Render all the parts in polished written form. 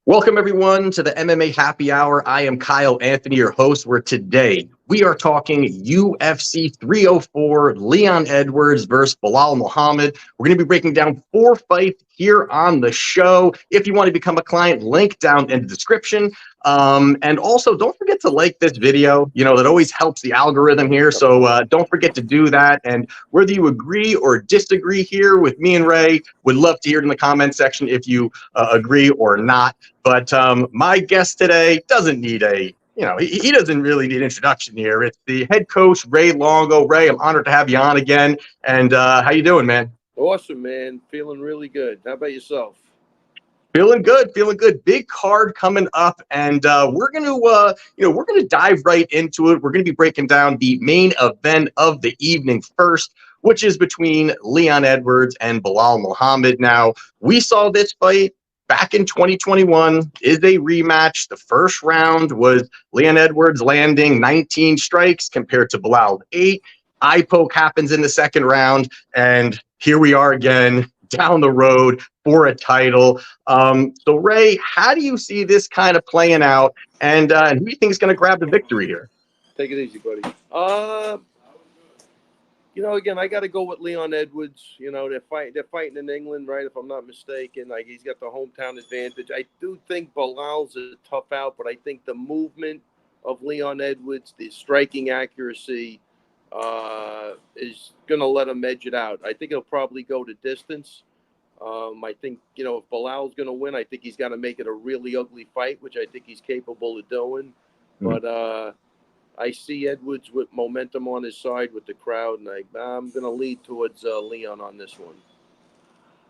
Welcome, everyone, to the MMA Happy Hour. I am Kyle Anthony, your host, where today we are talking UFC 304, Leon Edwards versus Belal Muhammad. We're going to be breaking down 4 fights here on the show. If you want to become a client, link down in the description. And also, don't forget to like this video. That always helps the algorithm here. So don't forget to do that. And whether you agree or disagree here with me and Ray, would love to hear it in the comment section if you agree or not. But my guest today doesn't need he doesn't really need introduction here. It's the head coach, Ray Longo. Ray, I'm honored to have you on again. And how you doing, man? Awesome, man. Feeling really good. How about yourself? Feeling good, feeling good. Big card coming up, and we're gonna dive right into it. We're gonna be breaking down the main event of the evening first, which is between Leon Edwards and Belal Muhammad. Now, we saw this fight back in 2021. Is a rematch. The first round was Leon Edwards landing 19 strikes compared to Belal's 8. Eye poke happens in the second round, and here we are again down the road for a title. So, Ray, how do you see this kind of playing out, and who do you think is going to grab the victory here? Take it easy, buddy. Again, I got to go with Leon Edwards. They're fighting in England, right? If I'm not mistaken, like he's got the hometown advantage. I do think Belal's a tough out, but I think the movement of Leon Edwards, the striking accuracy, is going to let him edge it out. I think he'll probably go to distance. I think, if Belal's going to win, I think he's got to make it a really ugly fight, which I think he's capable of doing. But I see Edwards with momentum on his side with the crowd, and I'm going to lead towards Leon on this one.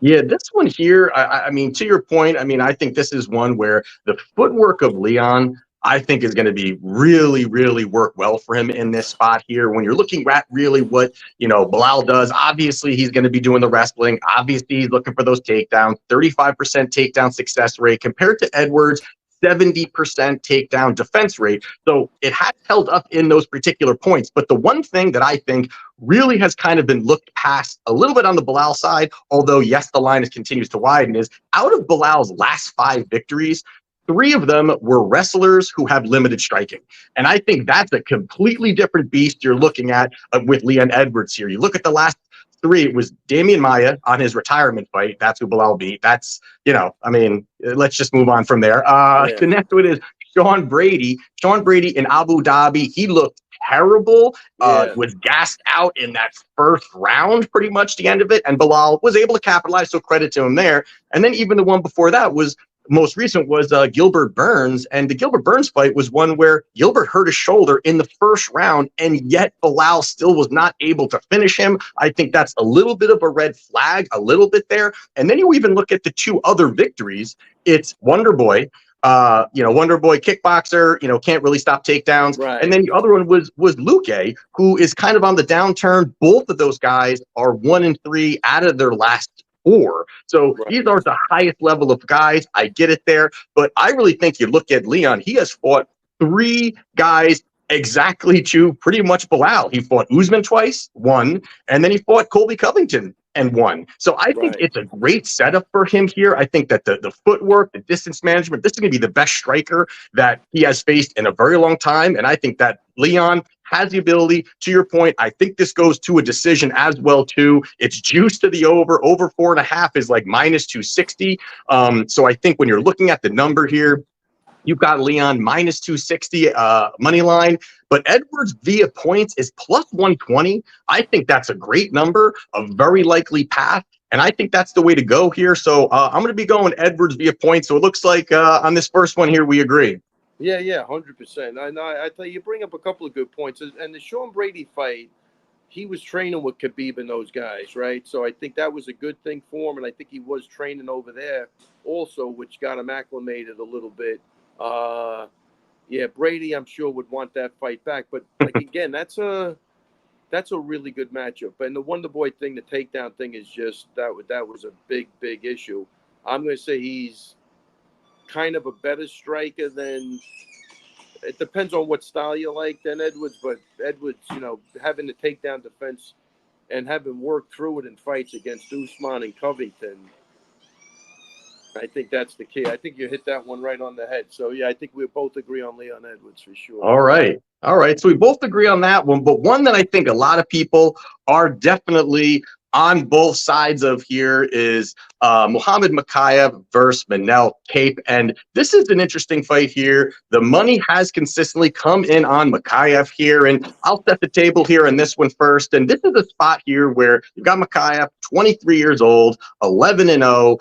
Yeah, this one here, I mean, to your point, I think this is one where the footwork of Leon, I think, is going to be really, really work well for him in this spot here. When you're looking at really what, Belal does, obviously he's going to be doing the wrestling. Obviously he's looking for those takedowns, 35% takedown success rate compared to Edwards, 70% takedown defense rate. So it has held up in those particular points. But the one thing that I think really has kind of been looked past a little bit on the Belal side, although, yes, the line continues to widen, is out of Belal's last 5 victories, 3 of them were wrestlers who have limited striking. And I think that's a completely different beast you're looking at with Leon Edwards here. You look at the last 3, it was Damian Maia on his retirement fight. That's who Belal beat. That's, let's just move on from there. The next one is Sean Brady. Sean Brady in Abu Dhabi, he looked terrible, was gassed out in that first round, pretty much the end of it. And Belal was able to capitalize, so credit to him there. And then even the one before that was most recent was Gilbert Burns, and the Gilbert Burns fight was one where Gilbert hurt his shoulder in the first round, and yet Belal still was not able to finish him. I think that's a little bit of a red flag, a little bit there. And then you even look at the 2 other victories. It's Wonder Boy, Wonder Boy kickboxer, can't really stop takedowns. Right. And then the other one was Luque, who is kind of on the downturn. Both of those guys are 1-3 out of their last 4. So these are the highest level of guys. I get it there. But I really think you look at Leon, he has fought 3 guys exactly to pretty much Belal. He fought Usman twice, won, and then he fought Colby Covington and won. So I think it's a great setup for him here. I think that the footwork, the distance management, this is going to be the best striker that he has faced in a very long time. And I think that Leon has the ability, to your point, I think this goes to a decision as well, too. It's juice to the over 4.5 is like minus 260. So I think when you're looking at the number here, you've got Leon minus 260 money line, but Edwards via points is plus 120. I think that's a great number, a very likely path. And I think that's the way to go here. So I'm going to be going Edwards via points. So it looks like on this first one here, we agree. Yeah, 100%. I tell you bring up a couple of good points. And the Sean Brady fight, he was training with Kape and those guys, right? So I think that was a good thing for him. And I think he was training over there also, which got him acclimated a little bit. Brady, I'm sure, would want that fight back. But, again, that's a really good matchup. And the Wonder Boy thing, the takedown thing is just that was a big, big issue. I'm going to say he's kind of a better striker than – it depends on what style you like than Edwards. But Edwards, having the takedown defense and having worked through it in fights against Usman and Covington, I think that's the key. I think you hit that one right on the head. So, yeah, I think we both agree on Leon Edwards for sure. All right. All right. So we both agree on that one. But one that I think a lot of people are definitely on both sides of here is Muhammad Mokaev versus Manel Kape. And this is an interesting fight here. The money has consistently come in on Mokaev here. And I'll set the table here in this one first. And this is a spot here where you've got Mokaev, 23 years old, 11-0,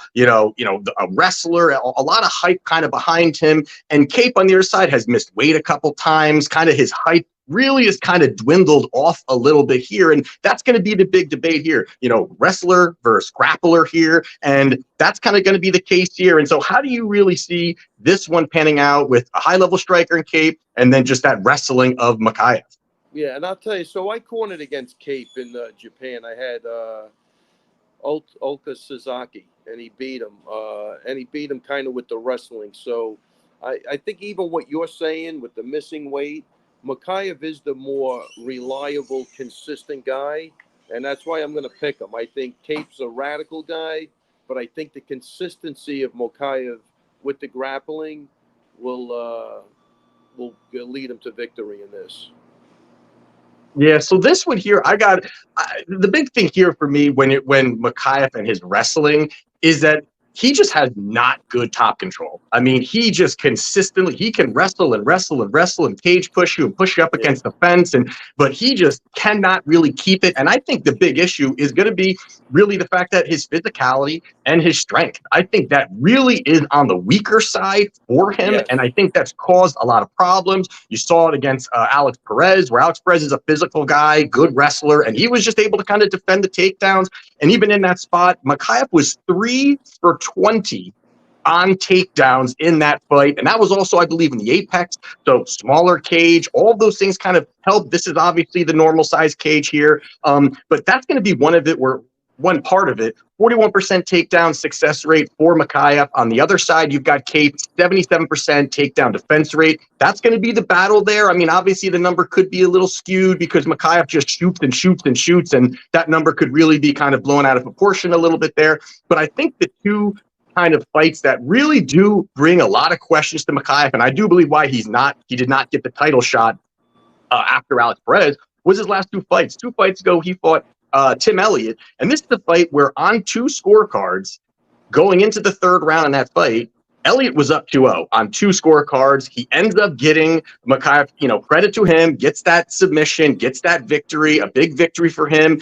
a wrestler, a lot of hype kind of behind him. And Kape on the other side has missed weight a couple times. Kind of his hype really is kind of dwindled off a little bit here. And that's going to be the big debate here, wrestler versus grappler here. And that's kind of going to be the case here. And so how do you really see this one panning out with a high-level striker in Kape and then just that wrestling of Mokaev? Yeah, and I'll tell you, so I cornered against Kape in Japan. I had Oka Sasaki, and he beat him. Kind of with the wrestling. So I think even what you're saying with the missing weight, Mokaev is the more reliable, consistent guy, and that's why I'm going to pick him. I think Kape's a radical guy, but I think the consistency of Mokaev with the grappling will lead him to victory in this. Yeah, so this one here, the big thing here for me when Mokaev and his wrestling is that he just has not good top control. I mean, he just consistently, he can wrestle and cage push you and push you up against the fence, but he just cannot really keep it. And I think the big issue is going to be really the fact that his physicality and his strength, I think that really is on the weaker side for him. Yes. And I think that's caused a lot of problems. You saw it against Alex Perez, where Alex Perez is a physical guy, good wrestler, and he was just able to kind of defend the takedowns. And even in that spot, Mokaev was 3 for 20 on takedowns in that fight. And that was also, I believe, in the Apex. So smaller cage, all of those things kind of help. This is obviously the normal size cage here. But that's going to be one part of it. 41% takedown success rate for Mokaev. On the other side, you've got Kape, 77% takedown defense rate. That's going to be the battle there. I mean, obviously the number could be a little skewed because Mokaev just shoots and shoots and shoots, and that number could really be kind of blown out of proportion a little bit there. But I think the two kind of fights that really do bring a lot of questions to Mokaev, and I do believe why he did not get the title shot after Alex Perez, was his last two fights. 2 fights ago, he fought Tim Elliott. And this is the fight where on 2 scorecards going into the 3rd round in that fight, Elliott was up 2-0 on 2 scorecards. He ends up getting Mokaev, credit to him, gets that submission, gets that victory, a big victory for him,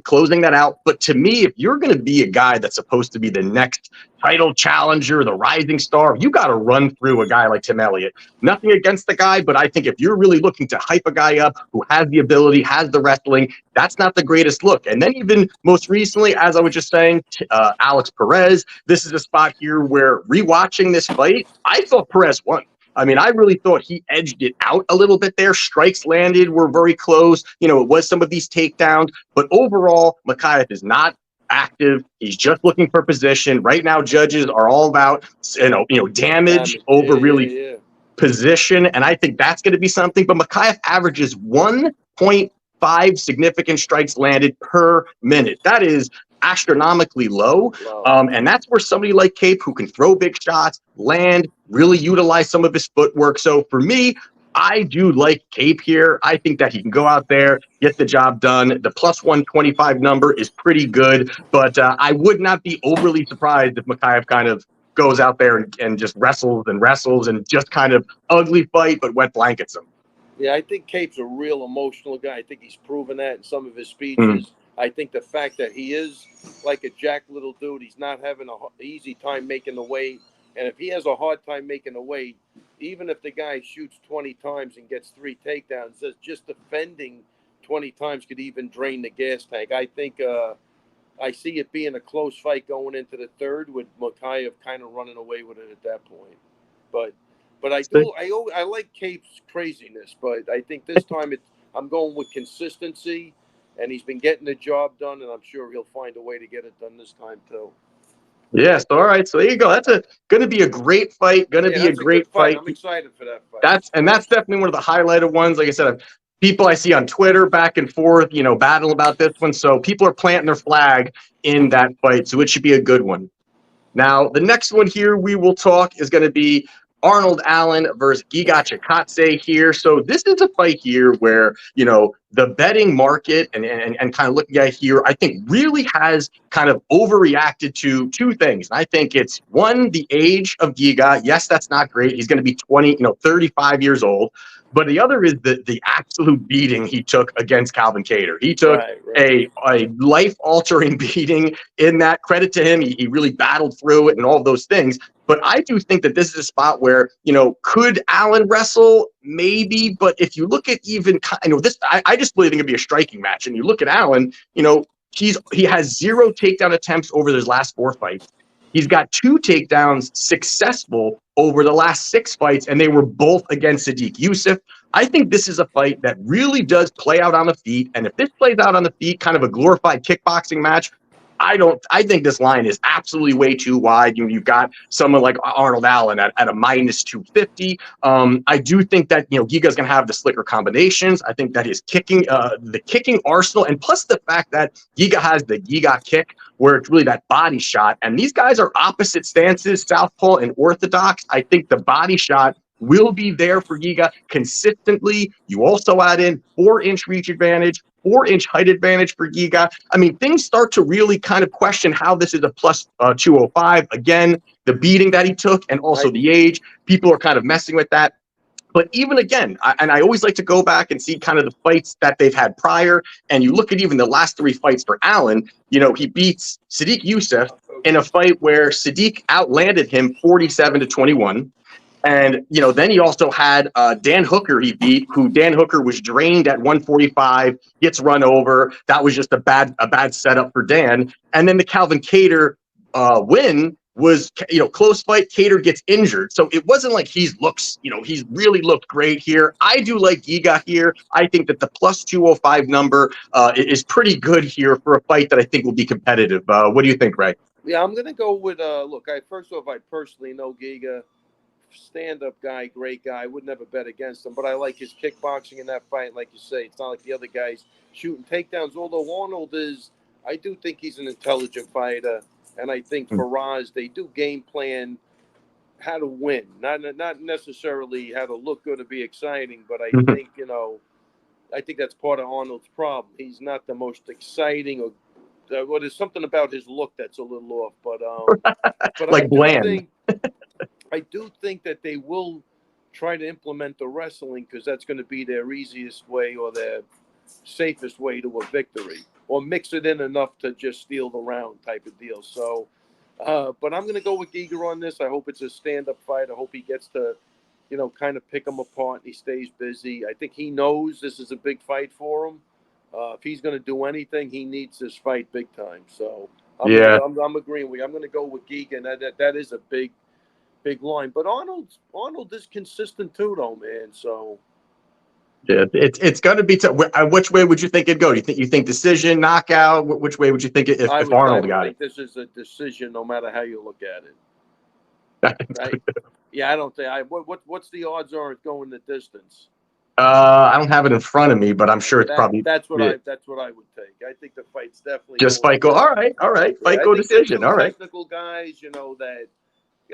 closing that out. But to me, if you're going to be a guy that's supposed to be the next title challenger, the rising star, you got to run through a guy like Tim Elliott. Nothing against the guy, but I think if you're really looking to hype a guy up who has the ability, has the wrestling, that's not the greatest look. And then even most recently, as I was just saying, Alex Perez, this is a spot here where rewatching this fight, I thought Perez won. I mean, I really thought he edged it out a little bit there. Strikes landed were very close. It was some of these takedowns, but overall, Mokaev is not active. He's just looking for position. Right now, judges are all about, damage over position. And I think that's going to be something. But Mokaev averages 1.5 significant strikes landed per minute. That is astronomically low. And that's where somebody like Kape, who can throw big shots, land, really utilize some of his footwork. So for me, I do like Kape here. I think that he can go out there, get the job done. The plus 125 number is pretty good, but I would not be overly surprised if Mokaev kind of goes out there and just wrestles and just kind of ugly fight, but wet blankets him. Yeah, I think Kape's a real emotional guy. I think he's proven that in some of his speeches. I think the fact that he is like a jack little dude, he's not having an easy time making the weight. And if he has a hard time making the weight, even if the guy shoots 20 times and gets 3 takedowns, just defending 20 times could even drain the gas tank. I think I see it being a close fight going into the 3rd with Mokaev kind of running away with it at that point. But I like Kape's craziness, but I think this time I'm going with consistency, and he's been getting the job done, and I'm sure he'll find a way to get it done this time too. Yes. All right. So there you go. That's going to be a great fight. Going to be a great fight. I'm excited for that fight. That's definitely one of the highlighted ones. Like I said, people I see on Twitter back and forth, battle about this one. So people are planting their flag in that fight. So it should be a good one. Now, the next one here we will talk is going to be Arnold Allen versus Giga Chikadze here. So this is a fight here where, the betting market and kind of looking at here, I think really has kind of overreacted to two things. And I think it's one, the age of Giga. Yes, that's not great. He's going to be 35 years old. But the other is the absolute beating he took against Calvin Kattar. He took a life-altering beating in that. Credit to him. He really battled through it and all of those things. But I do think that this is a spot where, could Allen wrestle? Maybe. But if you look at even, this, I just believe it could be a striking match. And you look at Allen, he has 0 takedown attempts over his last 4 fights. He's got 2 takedowns successful over the last 6 fights, and they were both against Sadiq Youssef. I think this is a fight that really does play out on the feet. And if this plays out on the feet, kind of a glorified kickboxing match, I think this line is absolutely way too wide. You've got someone like Arnold Allen at a minus 250. I do think that, Giga's going to have the slicker combinations. I think that his kicking, the kicking arsenal, and plus the fact that Giga has the Giga kick, where it's really that body shot. And these guys are opposite stances, southpaw and orthodox. I think the body shot will be there for Giga consistently. You also add in 4-inch reach advantage, 4-inch height advantage for Giga. I mean, things start to really kind of question how this is a plus 205. Again, the beating that he took and also the age. People are kind of messing with that. But even again, I always like to go back and see kind of the fights that they've had prior. And you look at even the last 3 fights for Allen, he beats Sadiq Youssef in a fight where Sadiq outlanded him 47-21. And, then he also had Dan Hooker he beat, who Dan Hooker was drained at 145, gets run over. That was just a bad setup for Dan. And then the Calvin Kattar win was, close fight. Kattar gets injured. So it wasn't like he's really looked great here. I do like Giga here. I think that the plus 205 number is pretty good here for a fight that I think will be competitive. What do you think, Ray? Yeah, I'm going to go with, first off, I personally know Giga. Stand-up guy, great guy. I would never bet against him, but I like his kickboxing in that fight. Like you say, it's not like the other guys shooting takedowns. Although Arnold I do think he's an intelligent fighter, and I think Faraz, they do game plan how to win, not necessarily how to look good or be exciting. But I think I think that's part of Arnold's problem. He's not the most exciting, or there's something about his look that's a little off. But like bland. I do think that they will try to implement the wrestling because that's going to be their easiest way or their safest way to a victory, or mix it in enough to just steal the round type of deal. So, but I'm going to go with Giga on this. I hope it's a stand-up fight. I hope he gets to, kind of pick them apart and he stays busy. I think he knows this is a big fight for him. If he's going to do anything, he needs this fight big time. So, I'm agreeing with you. I'm going to go with Giga, and that is a big line. But Arnold is consistent too, though, man. So yeah, it's going to be tough. Which way would you think it'd go? Do you think decision, knockout? Which way would you think if Arnold got it? This is a decision, no matter how you look at it. Right? Yeah, I don't think. What's the odds are it going the distance? I don't have it in front of me, but I'm sure it's probably. That's what I would take. I think the fight's definitely just fight go. All right. Fight go decision. All right. Technical guys, that.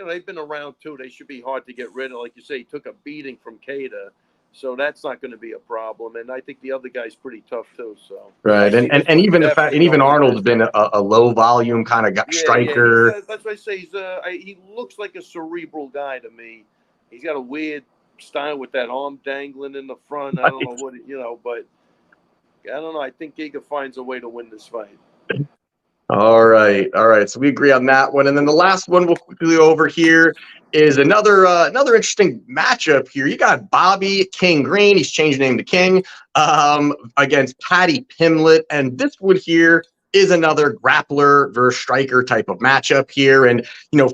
They've been around too. They should be hard to get rid of. Like you say, he took a beating from Kattar, so that's not going to be a problem. And I think the other guy's pretty tough too. So right, and even the fact, and even Arnold's been a low volume kind of striker. Yeah. That's why I say he looks like a cerebral guy to me. He's got a weird style with that arm dangling in the front. I don't know what but I don't know. I think Giga finds a way to win this fight. All right. So we agree on that one, and then the last one we'll quickly go over here is another interesting matchup here. You got Bobby King Green. He's changed name to King against Paddy Pimblett, and this one here is another grappler versus striker type of matchup here. And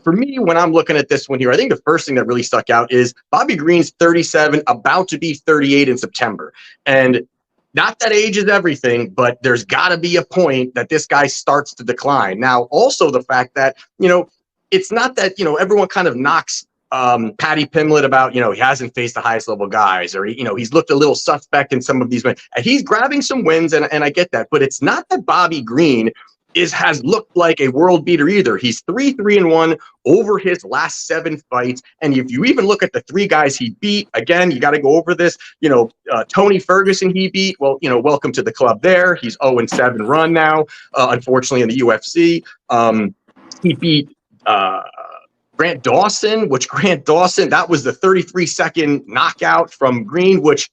for me, when I'm looking at this one here, I think the first thing that really stuck out is Bobby Green's 37, about to be 38 in September, and not that age is everything, but there's got to be a point that this guy starts to decline. Now, also the fact that, it's not that, everyone kind of knocks Paddy Pimblett about, he hasn't faced the highest level guys, or, he's looked a little suspect in some of these wins. He's grabbing some wins, and I get that. But it's not that Bobby Green has looked like a world beater either. He's 3-3-1 over his last 7 fights. And if you even look at the 3 guys he beat, again, you got to go over this. Tony Ferguson he beat. Well, welcome to the club there. He's 0-7 run now, unfortunately, in the UFC. He beat Grant Dawson, that was the 33-second knockout from Green, which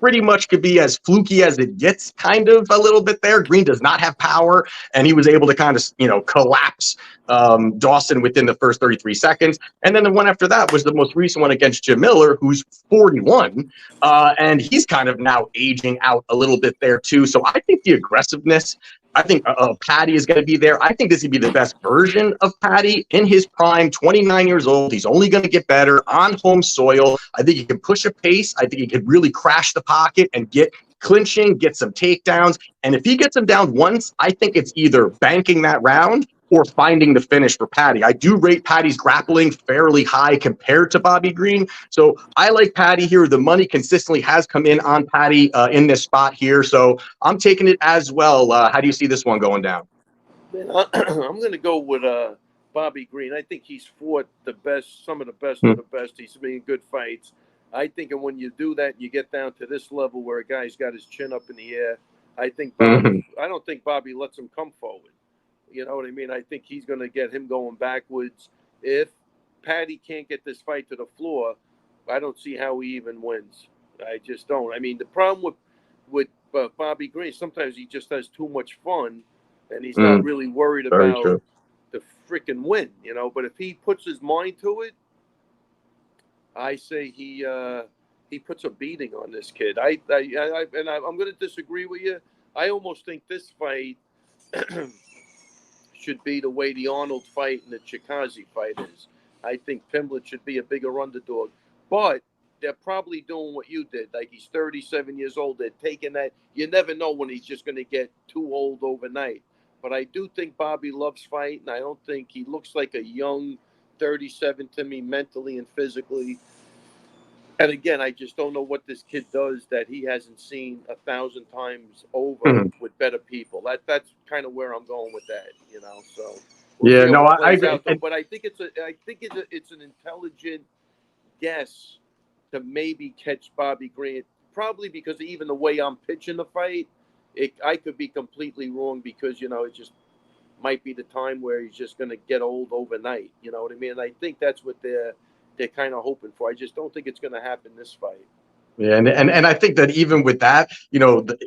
pretty much could be as fluky as it gets, kind of a little bit there. Green does not have power, and he was able to kind of, collapse Dawson within the first 33 seconds. And then the one after that was the most recent one against Jim Miller, who's 41, and he's kind of now aging out a little bit there too. So I think the aggressiveness, I think Paddy is going to be there. I think this would be the best version of Paddy in his prime, 29 years old. He's only going to get better on home soil. I think he can push a pace. I think he could really crash the pocket and get clinching, get some takedowns. And if he gets him down once, I think it's either banking that round or finding the finish for Paddy. I do rate Paddy's grappling fairly high compared to Bobby Green. So I like Paddy here. The money consistently has come in on Paddy in this spot here. So I'm taking it as well. How do you see this one going down? Man, I'm going to go with Bobby Green. I think he's fought the best, some of the best of the best. He's been in good fights. I think, and when you do that, you get down to this level where a guy's got his chin up in the air. I think Bobby, I don't think Bobby lets him come forward. You know what I mean? I think he's going to get him going backwards. If Paddy can't get this fight to the floor, I don't see how he even wins. I just don't. I mean, the problem with Bobby Green, sometimes he just has too much fun, and he's not really worried about the freaking win, But if he puts his mind to it, I say he puts a beating on this kid. I'm going to disagree with you. I almost think this fight should be the way the Arnold fight and the Chookagian fight is. I think Pimblett should be a bigger underdog. But they're probably doing what you did. Like, he's 37 years old. They're taking that. You never know when he's just going to get too old overnight. But I do think Bobby loves fighting. I don't think he looks like a young 37 to me mentally and physically. And again, I just don't know what this kid does that he hasn't seen 1,000 times over with better people. That's kind of where I'm going with that, So I agree. But I think it's an intelligent guess to maybe catch Bobby Green. Probably because even the way I'm pitching the fight, I could be completely wrong because it just might be the time where he's just going to get old overnight. You know what I mean? And I think that's what they're kind of hoping for. I just don't think it's going to happen this fight. Yeah, and I think that even with that,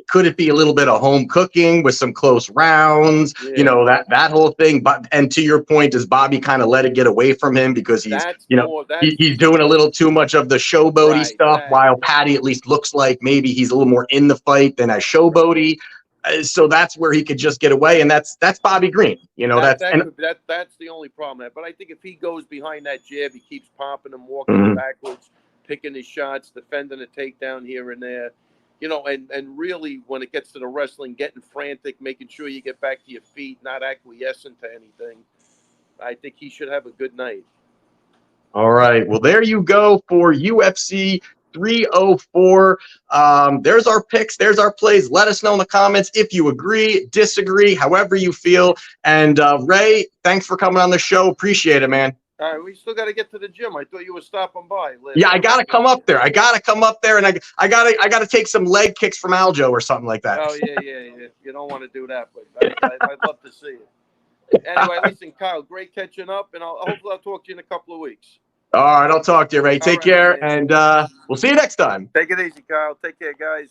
could it be a little bit of home cooking with some close rounds, that whole thing. But and to your point, does Bobby kind of let it get away from him because he's he's doing a little too much of the showboaty stuff, while Paddy at least looks like maybe he's a little more in the fight than as showboaty. So that's where he could just get away, and that's Bobby Green. That's the only problem. But I think if he goes behind that jab, he keeps popping and walking backwards, picking his shots, defending a takedown here and there, and really when it gets to the wrestling, getting frantic, making sure you get back to your feet, not acquiescing to anything. I think he should have a good night. All right. Well, there you go for UFC 304. There's our picks. There's our plays. Let us know in the comments if you agree, disagree, however you feel. And Ray, thanks for coming on the show. Appreciate it, man. All right, we still got to get to the gym. I thought you were stopping by. Yeah, I got to come up there. And I got to take some leg kicks from Aljo or something like that. Oh, yeah. You don't want to do that, but I'd love to see it. Anyway, listen, Kyle, great catching up, and hopefully I'll talk to you in a couple of weeks. All right, I'll talk to you, Ray. Take care, and we'll see you next time. Take it easy, Kyle. Take care, guys.